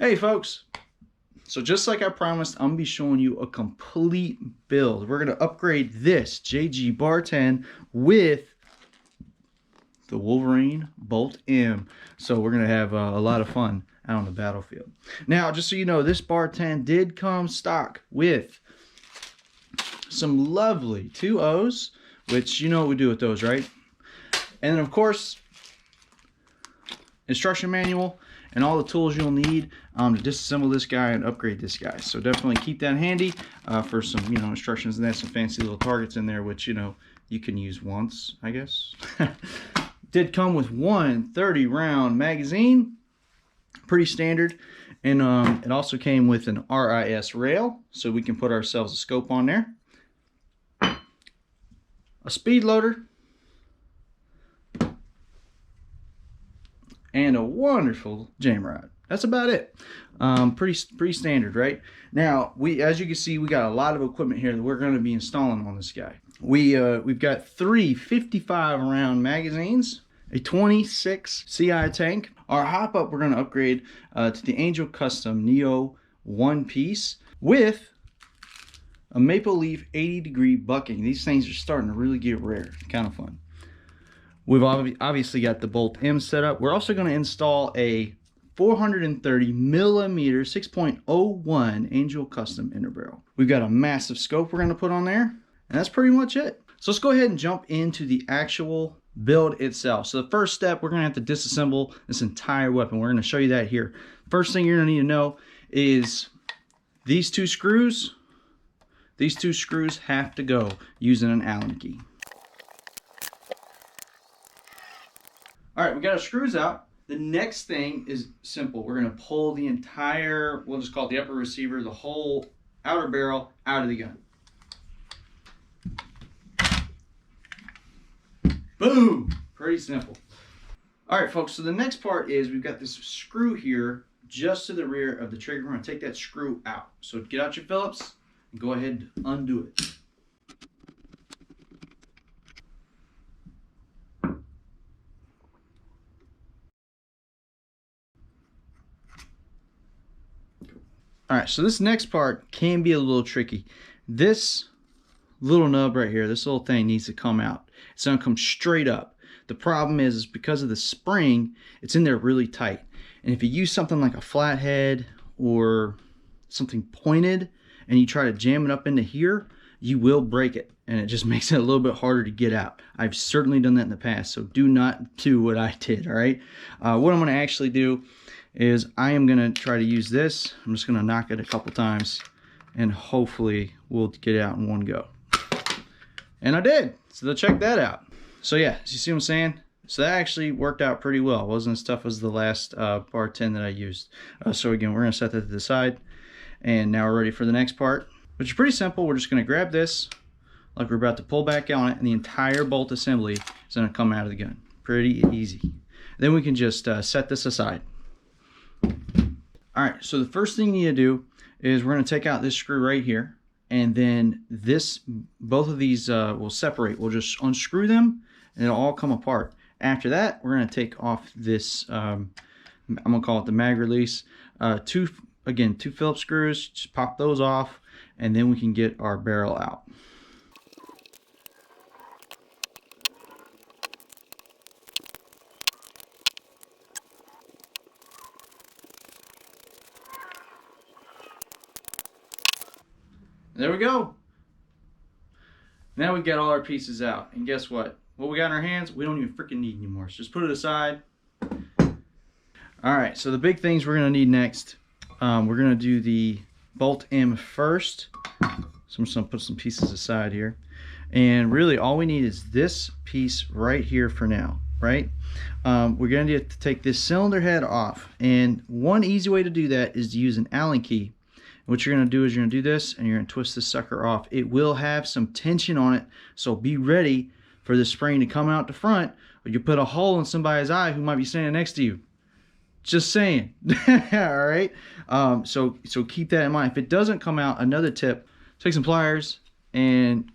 Hey folks, so just like I promised, I'm gonna be showing you a complete build. We're gonna upgrade this JG Bar 10 with the Wolverine Bolt M. So we're gonna have a lot of fun out on the battlefield. Now, just so you know, this Bar 10 did come stock with some lovely 2.0s, which you know what we do with those, right? And then of course, instruction manual and all the tools you'll need to disassemble this guy and upgrade this guy. So definitely keep that handy for some, instructions, and that's some fancy little targets in there, which, you can use once, I guess. Did come with one 30-round magazine, pretty standard. And it also came with an RIS rail, so we can put ourselves a scope on there. A speed loader. And a wonderful jam rod. That's about it. Pretty standard, right? Now, as you can see, we got a lot of equipment here that we're going to be installing on this guy. We've got three 55-round magazines, a 26 CI tank. Our hop-up we're going to upgrade to the Angel Custom Neo one-piece with a maple leaf 80-degree bucking. These things are starting to really get rare. Kind of fun. We've obviously got the Bolt M set up. We're also going to install a 430 millimeter 6.01 Angel Custom inner barrel. We've got a massive scope we're going to put on there, and that's pretty much it. So let's go ahead and jump into the actual build itself. So the first step, we're going to have to disassemble this entire weapon. We're going to show you that here. First thing you're going to need to know is these two screws. These two screws have to go using an Allen key. All right, we got our screws out. The next thing is simple. We're gonna pull the entire, we'll just call it the upper receiver, the whole outer barrel out of the gun. Boom, pretty simple. All right, folks, so the next part is we've got this screw here just to the rear of the trigger. We're gonna take that screw out. So get out your Phillips and go ahead and undo it. All right, so this next part can be a little tricky. This little nub right here, this little thing needs to come out. It's gonna come straight up. The problem is because of the spring, it's in there really tight. And if you use something like a flathead or something pointed and you try to jam it up into here, you will break it. And it just makes it a little bit harder to get out. I've certainly done that in the past, so do not do what I did, all right? What I'm gonna actually do is I am gonna try to use this. I'm just gonna knock it a couple times and hopefully we'll get it out in one go. And I did, so check that out. So yeah, you see what I'm saying? So that actually worked out pretty well. It wasn't as tough as the last Bar 10 that I used. So again, we're gonna set that to the side. And now we're ready for the next part, which is pretty simple. We're just gonna grab this, like we're about to pull back on it, and the entire bolt assembly is gonna come out of the gun. Pretty easy. Then we can just set this aside. All right, so the first thing you need to do is we're going to take out this screw right here, and then both of these will separate. We'll just unscrew them and it'll all come apart. After that, we're going to take off this, I'm going to call it the mag release. Two Phillips screws, just pop those off, and then we can get our barrel out. There we go. Now we've got all our pieces out. And guess what? What we got in our hands, we don't even freaking need anymore. So just put it aside. All right, so the big things we're gonna need next, we're gonna do the Bolt M first. So I'm just gonna put some pieces aside here. And really all we need is this piece right here for now, right? We're gonna need to take this cylinder head off. And one easy way to do that is to use an Allen key. What you're going to do is you're going to do this and you're going to twist this sucker off. It will have some tension on it, so be ready for the spring to come out the front, or you put a hole in somebody's eye who might be standing next to you. Just saying. All right. So keep that in mind. If it doesn't come out, another tip: take some pliers and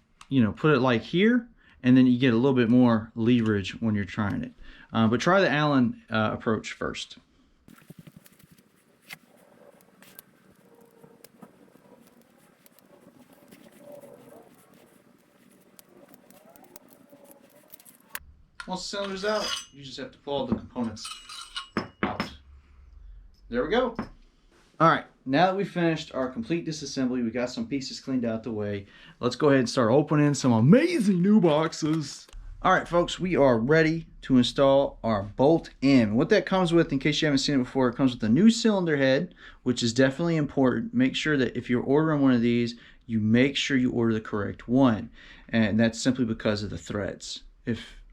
put it like here, and then you get a little bit more leverage when you're trying it. But try the Allen approach first. Once the cylinder's out, you just have to pull all the components out. There we go. All right, now that we finished our complete disassembly, we got some pieces cleaned out the way. Let's go ahead and start opening some amazing new boxes. All right, folks, we are ready to install our bolt in. What that comes with, in case you haven't seen it before, it comes with a new cylinder head, which is definitely important. Make sure that if you're ordering one of these, you make sure you order the correct one. And that's simply because of the threads.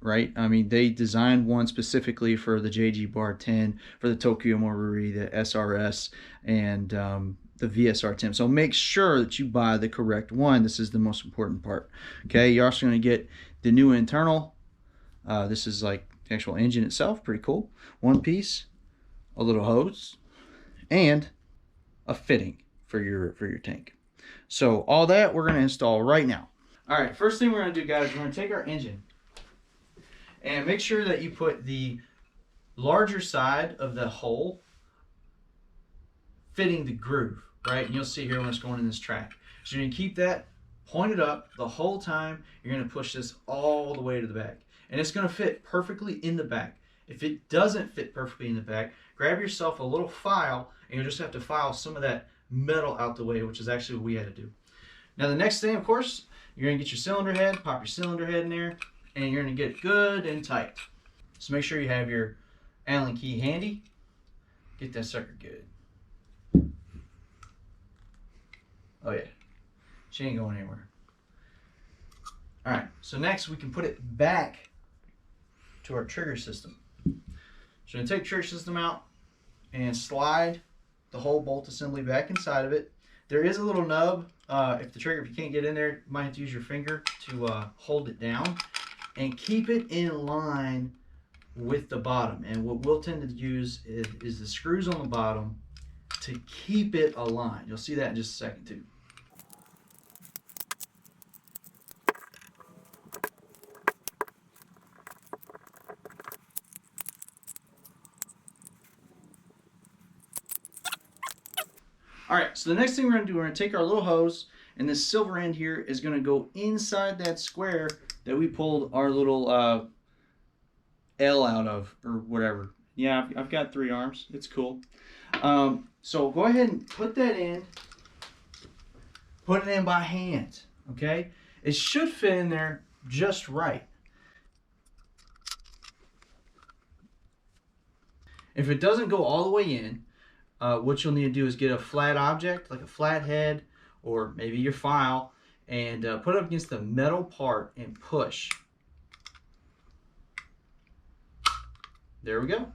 Right? I mean, they designed one specifically for the JG Bar 10, for the Tokyo Marui, the SRS, and the VSR 10. So make sure that you buy the correct one. This is the most important part. Okay, you're also going to get the new internal. This is like the actual engine itself. Pretty cool. One piece, a little hose, and a fitting for your tank. So all that we're going to install right now. All right, first thing we're going to do, guys, we're going to take our engine. And make sure that you put the larger side of the hole fitting the groove, right? And you'll see here when it's going in this track. So you're going to keep that pointed up the whole time. You're going to push this all the way to the back. And it's going to fit perfectly in the back. If it doesn't fit perfectly in the back, grab yourself a little file, and you'll just have to file some of that metal out the way, which is actually what we had to do. Now the next thing, of course, you're going to get your cylinder head, pop your cylinder head in there, and you're going to get it good and tight. So make sure you have your Allen key handy. Get that sucker good. Oh yeah, she ain't going anywhere. All right, so next we can put it back to our trigger system. So we're going to take trigger system out and slide the whole bolt assembly back inside of it. There is a little nub. If you can't get in there, you might have to use your finger to hold it down. And keep it in line with the bottom. And what we'll tend to use is the screws on the bottom to keep it aligned. You'll see that in just a second too. All right, so the next thing we're going to do, we're going to take our little hose, and this silver end here is going to go inside that square that we pulled our little L out of, or whatever. Yeah, I've got 3 arms. It's cool. So go ahead and put that in. Put it in by hand, okay? It should fit in there just right. If it doesn't go all the way in, what you'll need to do is get a flat object, like a flat head, or maybe your file, and put it up against the metal part and push. There we go.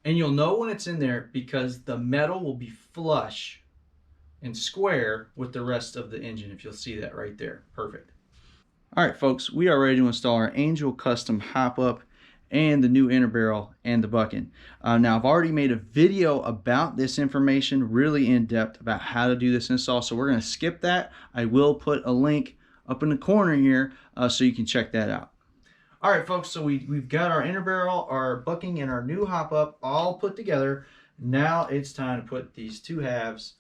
And you'll know when it's in there because the metal will be flush and square with the rest of the engine, if you'll see that right there. Perfect. All right, folks, we are ready to install our Angel Custom hop-up and the new inner barrel and the bucking. Now, I've already made a video about this information, really in depth about how to do this install, so we're going to skip that. I will put a link up in the corner here so you can check that out. All right, folks, so we've got our inner barrel, our bucking, and our new hop-up all put together. Now it's time to put these 2 halves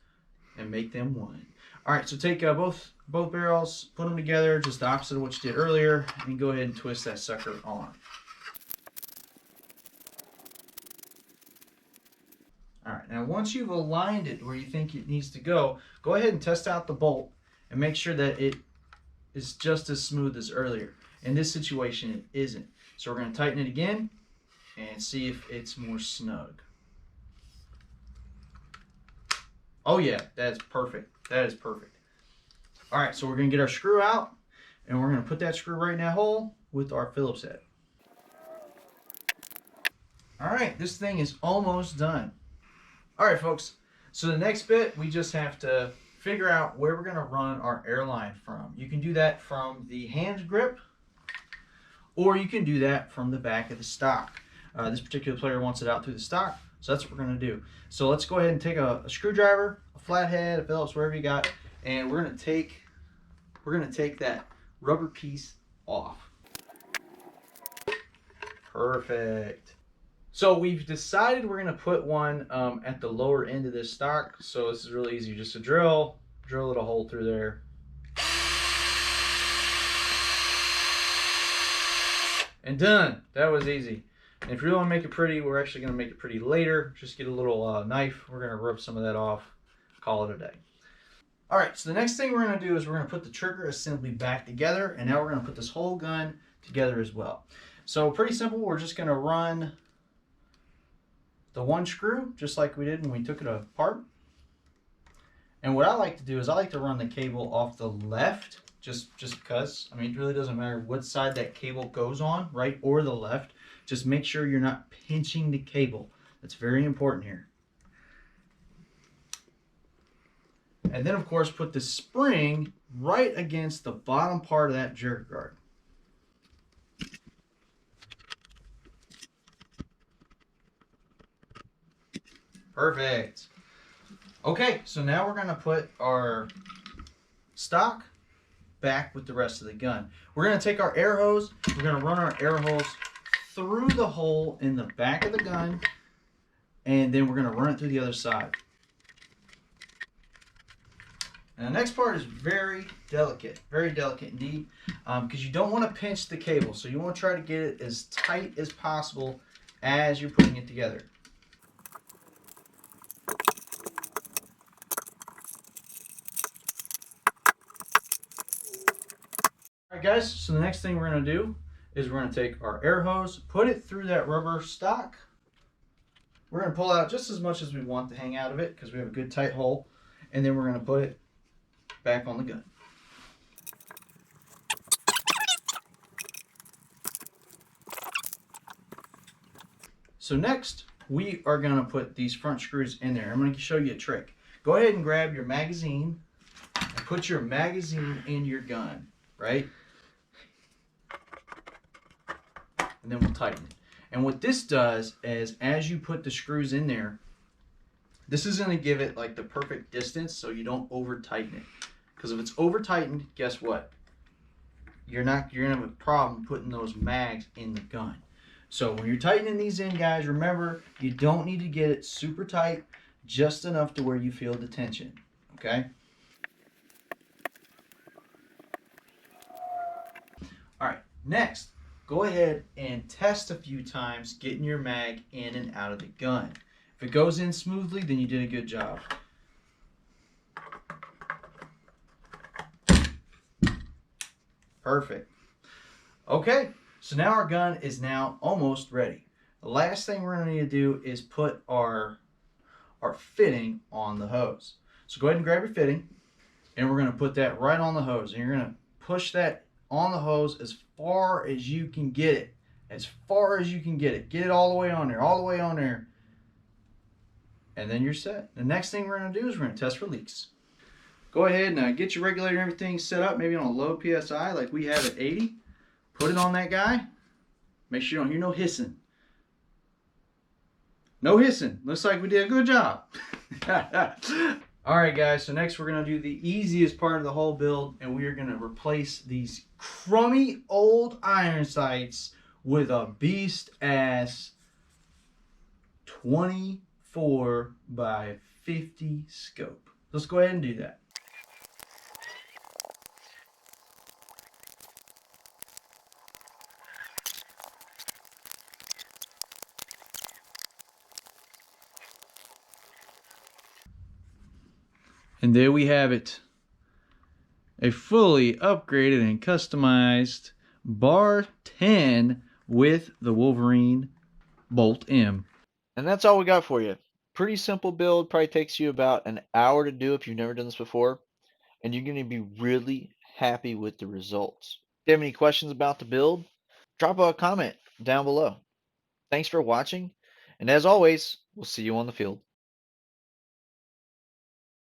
and make them one. All right, so take both barrels, put them together, just the opposite of what you did earlier, and go ahead and twist that sucker on. All right, now once you've aligned it where you think it needs to go ahead and test out the bolt and make sure that it is just as smooth as earlier. In this situation, it isn't. So we're going to tighten it again and see if it's more snug. Oh yeah, that's perfect. That is perfect. All right, so we're going to get our screw out and we're going to put that screw right in that hole with our Phillips head. All right, this thing is almost done. All right, folks, so the next bit, we just have to figure out where we're going to run our airline from. You can do that from the hand grip, or you can do that from the back of the stock. This particular player wants it out through the stock, so that's what we're going to do. So let's go ahead and take a screwdriver, a flathead, a Phillips, wherever you got, and we're going to take that rubber piece off. Perfect. So we've decided we're going to put one at the lower end of this stock. So this is really easy. Just a drill it a hole through there. And done. That was easy. And if you really want to make it pretty, we're actually going to make it pretty later. Just get a little knife. We're going to rub some of that off. Call it a day. All right, so the next thing we're going to do is we're going to put the trigger assembly back together, and now we're going to put this whole gun together as well. So pretty simple. We're just going to run the one screw just like we did when we took it apart. And what I like to do is I like to run the cable off the left just because. I mean, it really doesn't matter what side that cable goes on, right, or the left. Just make sure you're not pinching the cable. That's very important here. And then, of course, put the spring right against the bottom part of that jerk guard. Perfect. Okay, so now we're going to put our stock back with the rest of the gun. We're going to take our air hose. We're going to run our air hose through the hole in the back of the gun, and then we're going to run it through the other side. And the next part is very delicate indeed, because you don't want to pinch the cable. So you want to try to get it as tight as possible as you're putting it together. All right, guys, so the next thing we're going to do is we're going to take our air hose, put it through that rubber stock. We're going to pull out just as much as we want to hang out of it because we have a good tight hole. And then we're going to put it back on the gun. So next, we are going to put these front screws in there. I'm going to show you a trick. Go ahead and grab your magazine and put your magazine in your gun, right? And then we'll tighten it. And what this does is as you put the screws in there, this is going to give it like the perfect distance so you don't over tighten it. Because if it's over tightened, guess what? You're going to have a problem putting those mags in the gun. So when you're tightening these in, guys, remember you don't need to get it super tight, just enough to where you feel the tension, okay? All right, next, go ahead and test a few times getting your mag in and out of the gun. If it goes in smoothly, then you did a good job. Perfect. Okay, so now our gun is now almost ready. The last thing we're going to need to do is put our fitting on the hose. So go ahead and grab your fitting, and we're going to put that right on the hose. And you're going to push that on the hose as far as you can get it. As far as you can get it. Get it all the way on there, all the way on there. And then you're set. The next thing we're going to do is we're going to test for leaks. Go ahead and get your regulator and everything set up, maybe on a low PSI like we have at 80. Put it on that guy. Make sure you don't hear no hissing. No hissing. Looks like we did a good job. All right, guys, so next we're going to do the easiest part of the whole build, and we are going to replace these crummy old iron sights with a beast-ass 24 by 50 scope. Let's go ahead and do that. And there we have it. A fully upgraded and customized Bar 10 with the Wolverine Bolt M. And that's all we got for you. Pretty simple build. Probably takes you about an hour to do if you've never done this before. And you're going to be really happy with the results. If you have any questions about the build, drop a comment down below. Thanks for watching. And as always, we'll see you on the field.